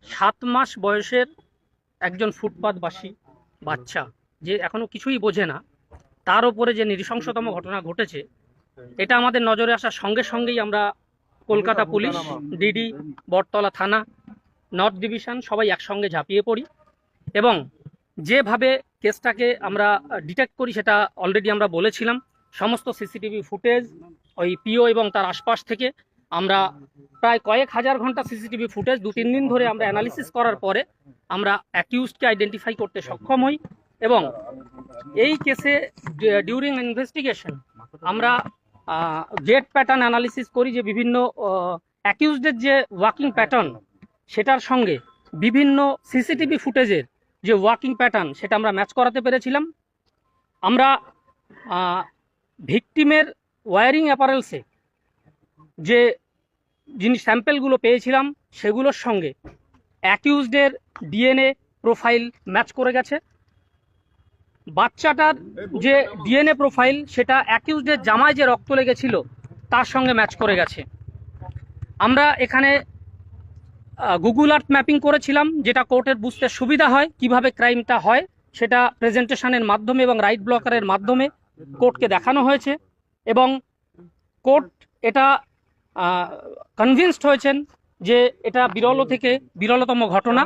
7 মাস বয়সের একজন ফুটপাতবাসী বাচ্চা, যে এখনো কিছুই বোঝে না, তার উপরে যে নৃশংসতম ঘটনা ঘটেছে, এটা আমাদের নজরে আসার সঙ্গে সঙ্গেই আমরা কলকাতা পুলিশ, ডিডি, বটতলা থানা, নর্থ ডিভিশন সবাই একসঙ্গে ঝাঁপিয়ে পড়ি এবং যেভাবে কেসটাকে আমরা ডিটেক্ট করি সেটা অলরেডি আমরা বলেছিলাম। সমস্ত সিসিটিভি ফুটেজ, ওই পিও এবং তার আশপাশ থেকে আমরা প্রায় কয়েক হাজার ঘন্টা সিসিটিভি ফুটেজ 2-3 দিন ধরে আমরা অ্যানালিসিস করার পরে আমরা অ্যাকিউজকে আইডেন্টিফাই করতে সক্ষম হই এবং এই কেসে ডিউরিং ইনভেস্টিগেশন আমরা জেড প্যাটার্ন অ্যানালিসিস করি, যে বিভিন্ন অ্যাকিউজদের যে ওয়ার্কিং প্যাটার্ন সেটার সঙ্গে বিভিন্ন সিসিটিভি ফুটেজের যে ওয়ার্কিং প্যাটার্ন সেটা আমরা ম্যাচ করাতে পেরেছিলাম। আমরা ভিকটিমের ওয়্যারিং অ্যাপারেলসে যে জিনিস স্যাম্পেলগুলো পেয়েছিলাম সেগুলোর সঙ্গে অ্যাকিউজদের ডিএনএ প্রোফাইল ম্যাচ করে গেছে। বাচ্চাটার যে ডিএনএ প্রোফাইল সেটা অ্যাকিউজদের জামায় যে রক্ত লেগেছিল তার সঙ্গে ম্যাচ করে গেছে। আমরা এখানে গুগল আর্থ ম্যাপিং করেছিলাম, যেটা কোর্টের বুঝতে সুবিধা হয় কিভাবে ক্রাইমটা হয়, সেটা প্রেজেন্টেশনের মাধ্যমে এবং রাইট ব্লকারের মাধ্যমে কোর্টকে দেখানো হয়েছে এবং কোর্ট এটা কনভিন্সড হয়েছেন যে এটা বিরল থেকে বিরলতম ঘটনা।